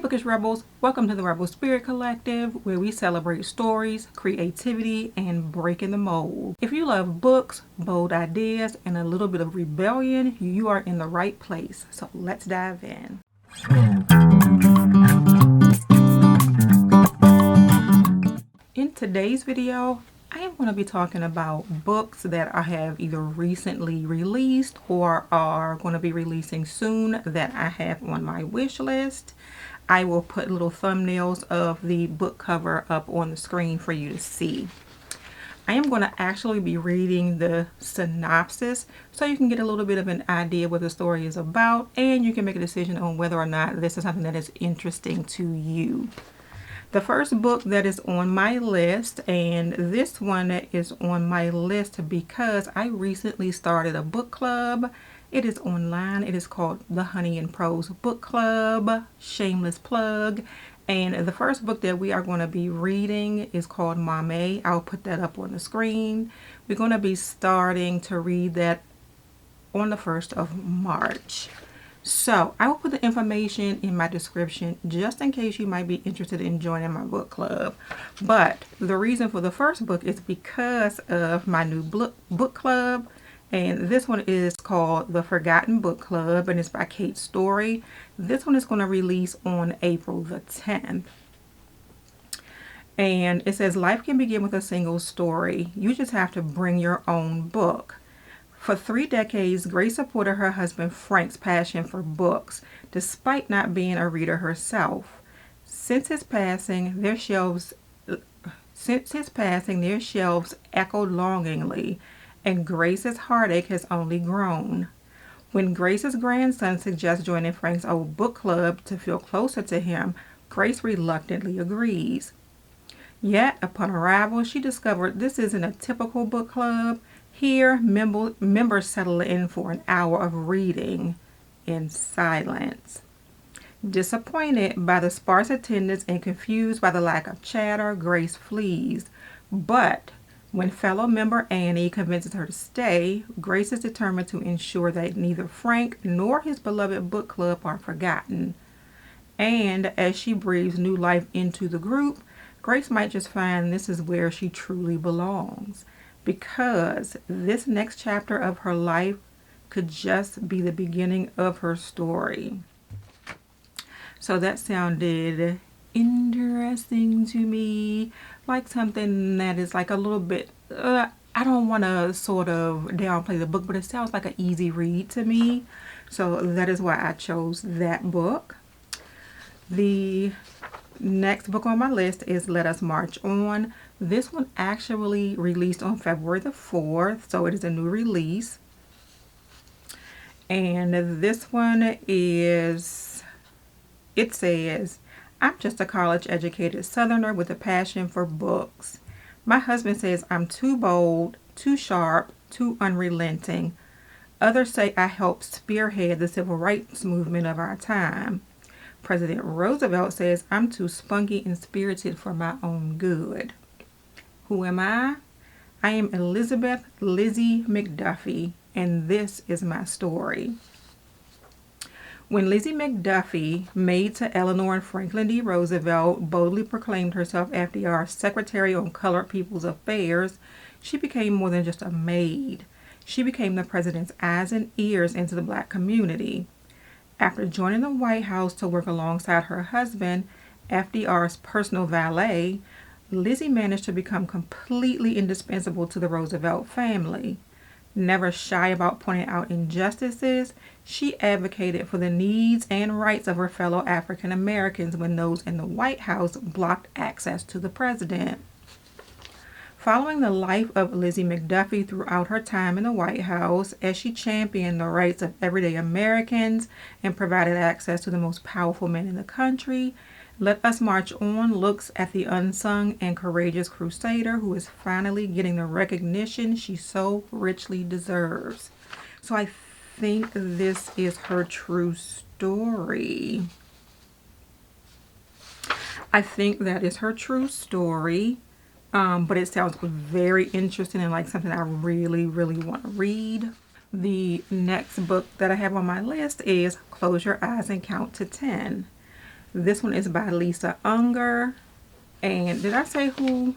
Bookish Rebels, welcome to the Rebel Spirit Collective, where we celebrate stories, creativity, and breaking the mold. If you love books, bold ideas, and a little bit of rebellion, you are in the right place. So let's dive in. In today's video, I am going to be talking about books that I have either recently released or are going to be releasing soon that I have on my wish list. I will put little thumbnails of the book cover up on the screen for you to see. I am going to actually be reading the synopsis so you can get a little bit of an idea what the story is about, and you can make a decision on whether or not this is something that is interesting to you. The first book that is on my list, and this one is on my list because I recently started a book club. It is online. It is called the Honey and Prose Book Club. Shameless plug. And the first book that we are going to be reading is called Mame. I'll put that up on the screen. We're going to be starting to read that on the 1st of March. So I will put the information in my description just in case you might be interested in joining my book club. But the reason for the first book is because of my new book club. And this one is called The Forgotten Book Club, and it's by Kate Storey. This one is going to release on April the 10th. And it says, life can begin with a single story. You just have to bring your own book. For 3 decades, Grace supported her husband Frank's passion for books, despite not being a reader herself. Since his passing, their shelves echoed longingly, and Grace's heartache has only grown. When Grace's grandson suggests joining Frank's old book club to feel closer to him, Grace reluctantly agrees. Yet, upon arrival, she discovered this isn't a typical book club. Here, members settle in for an hour of reading in silence. Disappointed by the sparse attendance and confused by the lack of chatter, Grace flees. But when fellow member Annie convinces her to stay, Grace is determined to ensure that neither Frank nor his beloved book club are forgotten. And as she breathes new life into the group, Grace might just find this is where she truly belongs. Because this next chapter of her life could just be the beginning of her story. So that sounded interesting to me, like something that is like a little bit, I don't want to sort of downplay the book, but it sounds like an easy read to me. So that is why I chose that book. The next book on my list is Let Us March On. This one actually released on February the 4th, so it is a new release. And this one is, it says, I'm just a college-educated Southerner with a passion for books. My husband says I'm too bold, too sharp, too unrelenting. Others say I helped spearhead the civil rights movement of our time. President Roosevelt says I'm too spunky and spirited for my own good. Who am I? I am Elizabeth Lizzie McDuffie, and this is my story. When Lizzie McDuffie, maid to Eleanor and Franklin D. Roosevelt, boldly proclaimed herself FDR's Secretary on Colored People's Affairs, she became more than just a maid. She became the president's eyes and ears into the black community. After joining the White House to work alongside her husband, FDR's personal valet, Lizzie managed to become completely indispensable to the Roosevelt family. Never shy about pointing out injustices, she advocated for the needs and rights of her fellow African Americans when those in the White House blocked access to the president. Following the life of Lizzie McDuffie throughout her time in the White House, as she championed the rights of everyday Americans and provided access to the most powerful men in the country, Let Us March On looks at the unsung and courageous crusader who is finally getting the recognition she so richly deserves. So I think this is her true story. I think that is her true story. But it sounds very interesting and like something I really, really want to read. The next book that I have on my list is Close Your Eyes and Count to 10. This one is by Lisa Unger. And did I say who?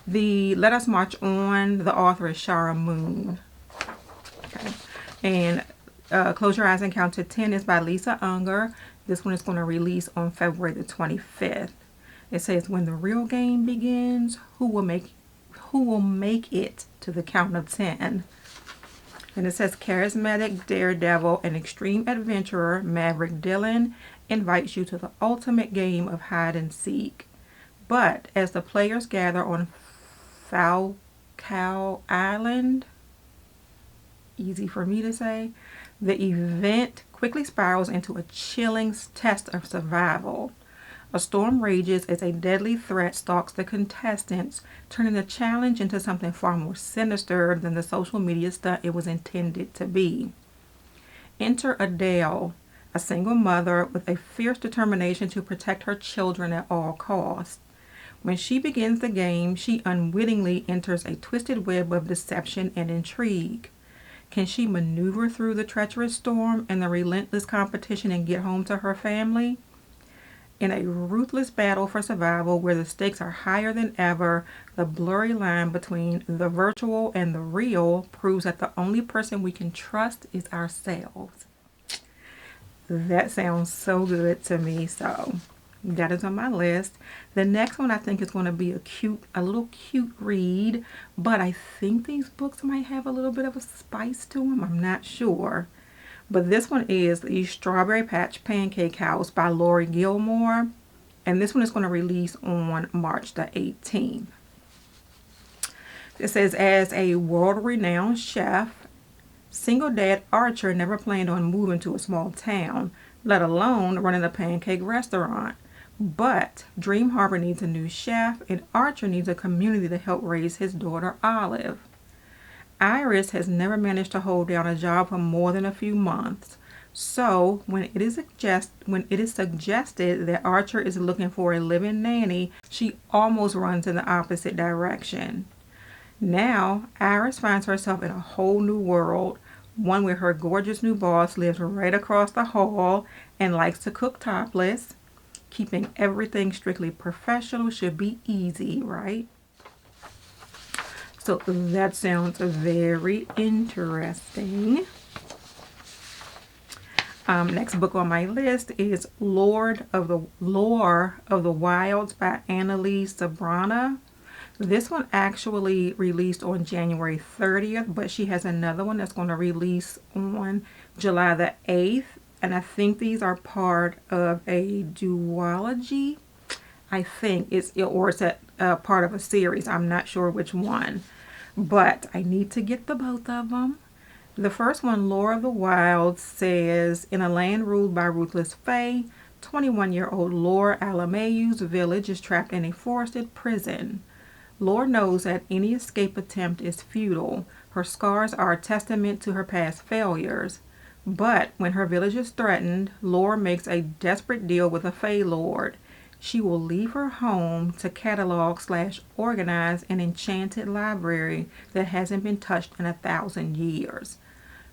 The Let Us March On, the author is Shara Moon. Okay. And Close Your Eyes and Count to 10 is by Lisa Unger. This one is going to release on February the 25th. It says, when the real game begins, who will make it to the count of 10? And it says, charismatic daredevil and extreme adventurer Maverick Dillon invites you to the ultimate game of hide and seek. But as the players gather on Falcow Island, easy for me to say, the event quickly spirals into a chilling test of survival. A storm rages as a deadly threat stalks the contestants, turning the challenge into something far more sinister than the social media stunt it was intended to be. Enter Adele, a single mother with a fierce determination to protect her children at all costs. When she begins the game, she unwittingly enters a twisted web of deception and intrigue. Can she maneuver through the treacherous storm and the relentless competition and get home to her family? In a ruthless battle for survival where the stakes are higher than ever, the blurry line between the virtual and the real proves that the only person we can trust is ourselves. That sounds so good to me, so that is on my list. The next one I think is going to be a little cute read, but I think these books might have a little bit of a spice to them. I'm not sure. But this one is the Strawberry Patch Pancake House by Laurie Gilmore. And this one is going to release on March the 18th. It says, as a world-renowned chef, single dad Archer never planned on moving to a small town, let alone running a pancake restaurant. But Dream Harbor needs a new chef, and Archer needs a community to help raise his daughter Olive. Iris has never managed to hold down a job for more than a few months. So when it is suggested that Archer is looking for a live-in nanny, she almost runs in the opposite direction. Now, Iris finds herself in a whole new world, one where her gorgeous new boss lives right across the hall and likes to cook topless. Keeping everything strictly professional should be easy, right? So that sounds very interesting. Next book on my list is Lore of the Wilds by Analeigh Sbrana. This one actually released on January 30th, but she has another one that's going to release on July the 8th. And I think these are part of a duology. I think it's part of a series. I'm not sure which one, but I need to get the both of them. The first one, Lore of the Wilds, says, in a land ruled by ruthless fae, 21-year-old Lore Alamayu's village is trapped in a forested prison. Lore knows that any escape attempt is futile. Her scars are a testament to her past failures. But when her village is threatened, Lore makes a desperate deal with a fae lord. She will leave her home to catalog/organize an enchanted library that hasn't been touched in 1,000 years.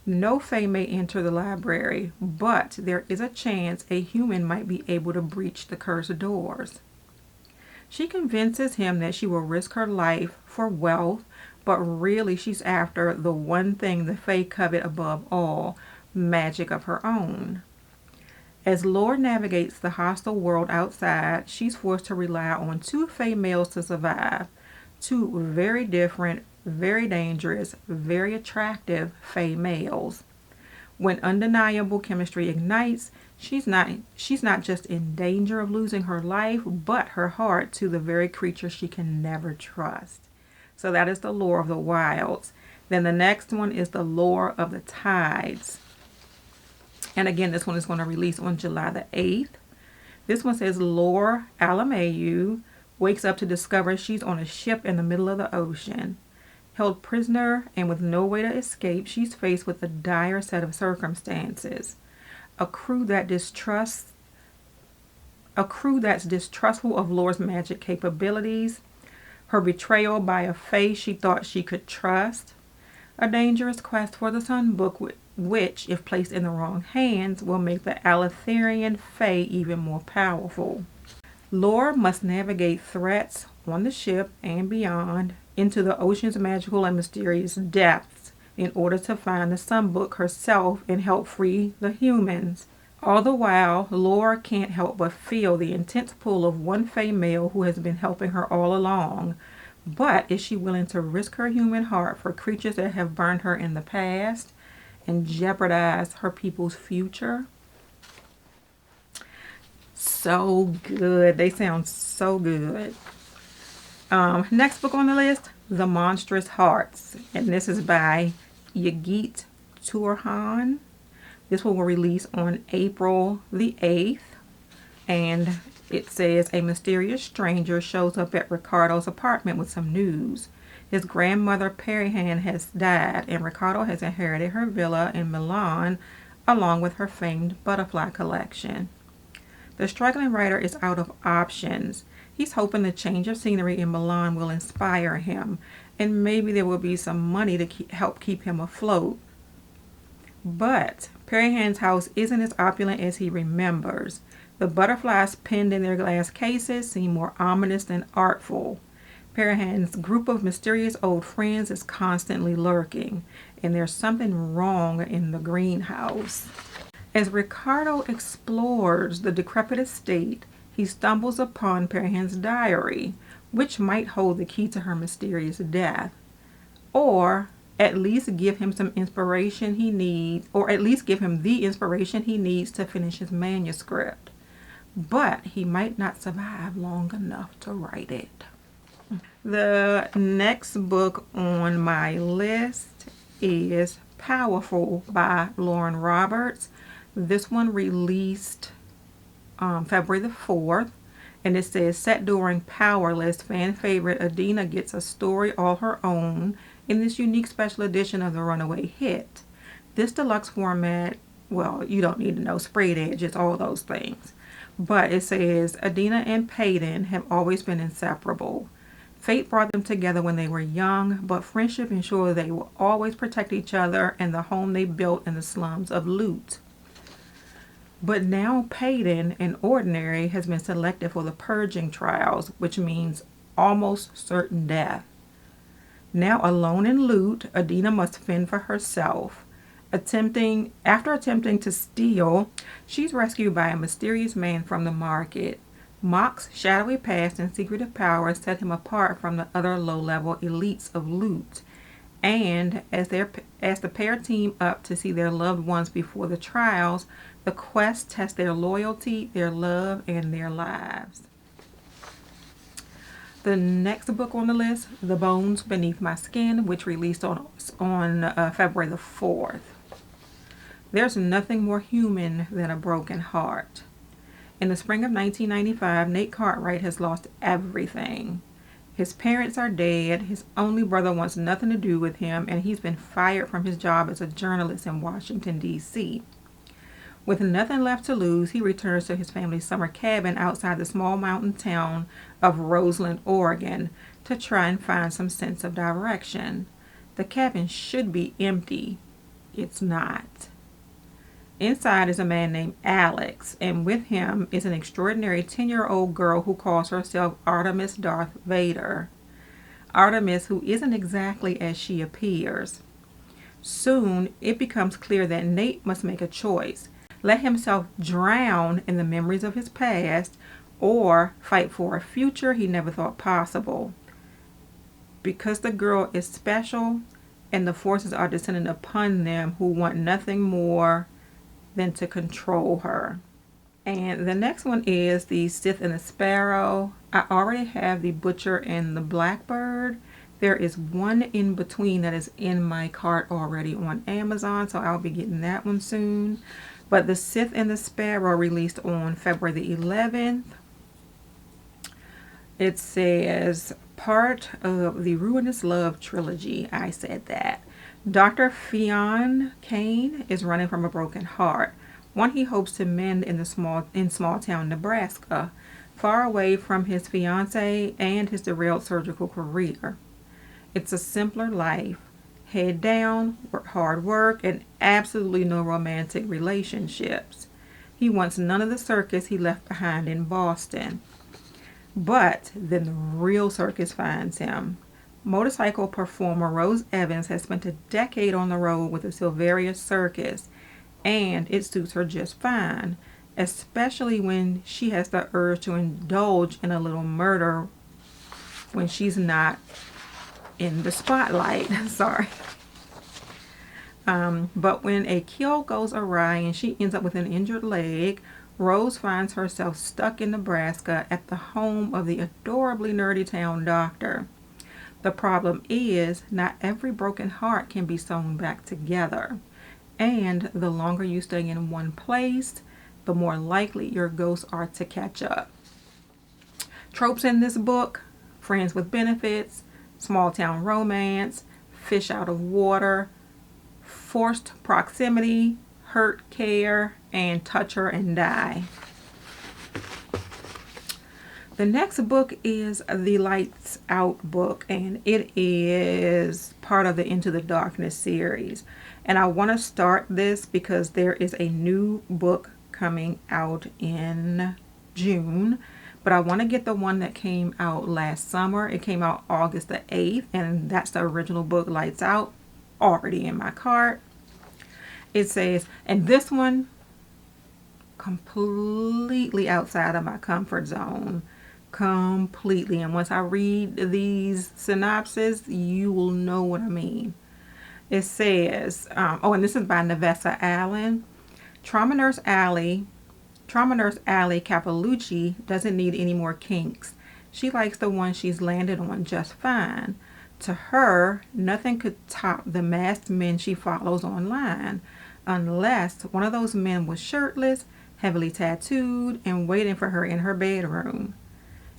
No fae may enter the library, but there is a chance a human might be able to breach the cursed doors. She convinces him that she will risk her life for wealth, but really she's after the one thing the fae covet above all, magic of her own. As Lore navigates the hostile world outside, she's forced to rely on two fae males to survive. Two very different, very dangerous, very attractive fae males. When undeniable chemistry ignites, she's not just in danger of losing her life, but her heart to the very creature she can never trust. So that is the Lore of the Wilds. Then the next one is the Lore of the Tides. And again, this one is going to release on July the 8th. This one says Lore Alamayu wakes up to discover she's on a ship in the middle of the ocean. Held prisoner and with no way to escape, she's faced with a dire set of circumstances. A crew that's distrustful of Lore's magic capabilities. Her betrayal by a fae she thought she could trust. A dangerous quest for the Sun Book which, if placed in the wrong hands, will make the Aletharian Fae even more powerful. Laurie must navigate threats on the ship and beyond into the ocean's magical and mysterious depths in order to find the Sunbook herself and help free the humans. All the while, Laurie can't help but feel the intense pull of one Fae male who has been helping her all along. But is she willing to risk her human heart for creatures that have burned her in the past and jeopardize her people's future? So good. They sound so good. Next book on the list, The Monstrous Hearts. And this is by Yigit Turhan. This one will release on April the 8th. And it says a mysterious stranger shows up at Ricardo's apartment with some news. His grandmother Turhan has died, and Ricardo has inherited her villa in Milan along with her famed butterfly collection. The struggling writer is out of options. He's hoping the change of scenery in Milan will inspire him, and maybe there will be some money to help keep him afloat. But Turhan's house isn't as opulent as he remembers. The butterflies pinned in their glass cases seem more ominous than artful. Turhan's group of mysterious old friends is constantly lurking, and there's something wrong in the greenhouse. As Ricardo explores the decrepit estate, he stumbles upon Turhan's diary, which might hold the key to her mysterious death, or at least give him some inspiration he needs, or at least give him the inspiration he needs to finish his manuscript. But he might not survive long enough to write it. The next book on my list is Powerful by Lauren Roberts. This one released February the 4th, and it says, set during Powerless, fan favorite Adina gets a story all her own in this unique special edition of the runaway hit. This deluxe format, well, you don't need to know sprayed edges, all those things. But it says, Adina and Peyton have always been inseparable. Fate brought them together when they were young, but friendship ensured they will always protect each other and the home they built in the slums of Loot. But now Peyton, an ordinary, has been selected for the purging trials, which means almost certain death. Now alone in Loot, Adina must fend for herself. After attempting to steal, she's rescued by a mysterious man from the market. Mock's shadowy past and secretive power set him apart from the other low-level elites of Loot. And as the pair team up to see their loved ones before the trials, the quest tests their loyalty, their love, and their lives. The next book on the list, The Bones Beneath My Skin, which released on February the 4th. There's nothing more human than a broken heart. In the spring of 1995, Nate Cartwright has lost everything. His parents are dead, his only brother wants nothing to do with him, and he's been fired from his job as a journalist in Washington, D.C. With nothing left to lose, he returns to his family's summer cabin outside the small mountain town of Roseland, Oregon, to try and find some sense of direction. The cabin should be empty. It's not. Inside is a man named Alex, and with him is an extraordinary 10-year-old girl who calls herself Artemis Darth Vader. Artemis, who isn't exactly as she appears. Soon, it becomes clear that Nate must make a choice. Let himself drown in the memories of his past, or fight for a future he never thought possible. Because the girl is special, and the forces are descending upon them who want nothing more than to control her. And the next one is the Scythe and the Sparrow. I already have the Butcher and the Blackbird. There is one in between that is in my cart already on Amazon, so I'll be getting that one soon. But the Scythe and the Sparrow released on February the 11th. It says, part of the Ruinous Love trilogy. I said that. Dr. Fionn Kane is running from a broken heart, one he hopes to mend in small town Nebraska, far away from his fiancée and his derailed surgical career. It's a simpler life. Head down, hard work, and absolutely no romantic relationships. He wants none of the circus he left behind in Boston. But then the real circus finds him. Motorcycle performer Rose Evans has spent a decade on the road with the Silveria Circus, and it suits her just fine, especially when she has the urge to indulge in a little murder when she's not in the spotlight. Sorry. But when a kill goes awry and she ends up with an injured leg, Rose finds herself stuck in Nebraska at the home of the adorably nerdy town doctor. The problem is, not every broken heart can be sewn back together. And the longer you stay in one place, the more likely your ghosts are to catch up. Tropes in this book: friends with benefits, small town romance, fish out of water, forced proximity, hurt care, and touch her and die. The next book is the Lights Out book, and it is part of the Into the Darkness series. And I want to start this because there is a new book coming out in June. But I want to get the one that came out last summer. It came out August the 8th, and that's the original book, Lights Out, already in my cart. It says, and this one, completely outside of my comfort zone. Completely. And once I read these synopses, you will know what I mean. It says, and this is by Navessa Allen. Trauma Nurse Allie Capalucci doesn't need any more kinks. She likes the one she's landed on just fine. To her, nothing could top the masked men she follows online, unless one of those men was shirtless, heavily tattooed, and waiting for her in her bedroom.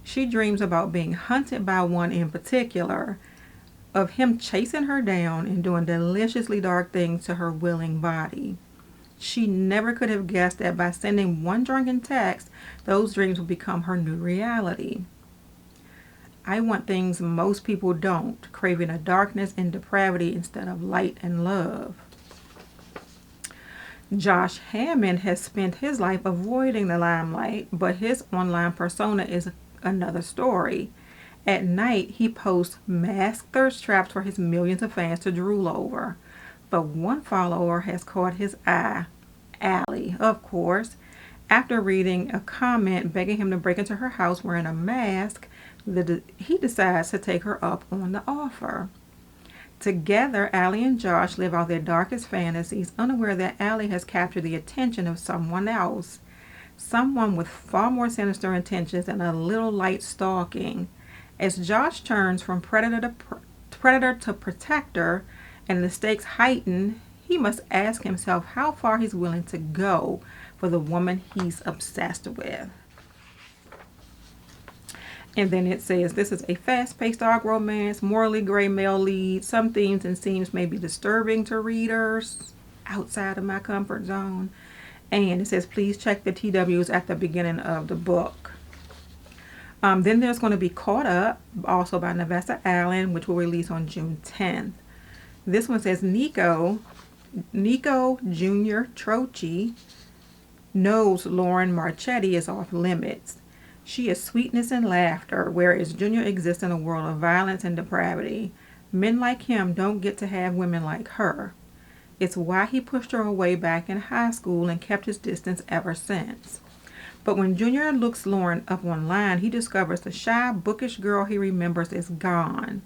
She dreams about being hunted by one in particular, of him chasing her down and doing deliciously dark things to her willing body. She never could have guessed that by sending one drunken text, those dreams would become her new reality. I want things most people don't, craving a darkness and depravity instead of light and love. Josh Hammond has spent his life avoiding the limelight, but his online persona is another story. At night, he posts masked thirst traps for his millions of fans to drool over. But one follower has caught his eye, Allie, of course. After reading a comment begging him to break into her house wearing a mask, he decides to take her up on the offer. Together, Allie and Josh live out their darkest fantasies, unaware that Allie has captured the attention of someone else. Someone with far more sinister intentions than a little light stalking. As Josh turns from predator to protector and the stakes heighten, he must ask himself how far he's willing to go for the woman he's obsessed with. And then it says, this is a fast-paced dark romance, morally gray male lead. Some themes and scenes may be disturbing to readers outside of my comfort zone. And it says, please check the TWs at the beginning of the book. Then there's going to be Caught Up, also by Navessa Allen, which will release on June 10th. This one says, Nico Jr. Troche knows Lauren Marchetti is off limits. She is sweetness and laughter, whereas Junior exists in a world of violence and depravity. Men like him don't get to have women like her. It's why he pushed her away back in high school and kept his distance ever since. But when Junior looks Lauren up online, he discovers the shy, bookish girl he remembers is gone.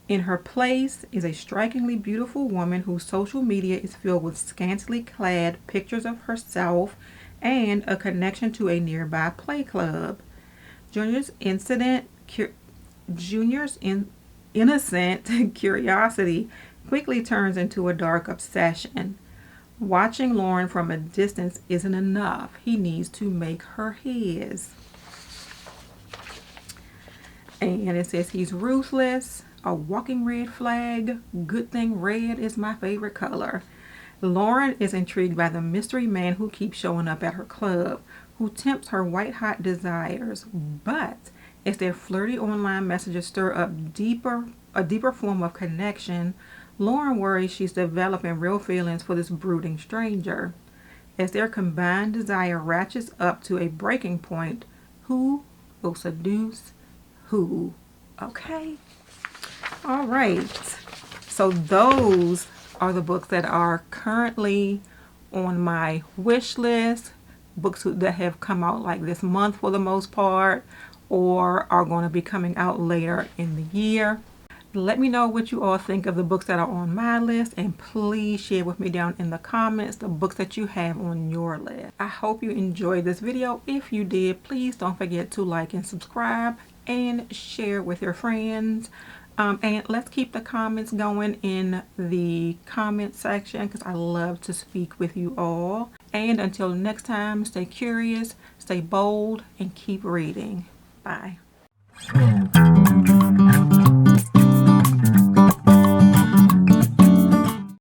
In her place is a strikingly beautiful woman whose social media is filled with scantily clad pictures of herself and a connection to a nearby play club. Junior's innocent curiosity quickly turns into a dark obsession. Watching Lauren from a distance isn't enough. He needs to make her his. And it says he's ruthless, a walking red flag. Good thing red is my favorite color. Lauren is intrigued by the mystery man who keeps showing up at her club, who tempts her white-hot desires. But as their flirty online messages stir up a deeper form of connection, Lauren worries she's developing real feelings for this brooding stranger. As their combined desire ratchets up to a breaking point, who will seduce who? Okay. All right. So those are the books that are currently on my wish list. Books that have come out like this month for the most part, or are going to be coming out later in the year. Let me know what you all think of the books that are on my list, and please share with me down in the comments the books that you have on your list. I hope you enjoyed this video. If you did, please don't forget to like and subscribe and share with your friends. And let's keep the comments going in the comment section, because I love to speak with you all. And until next time, stay curious, stay bold, and keep reading. Bye.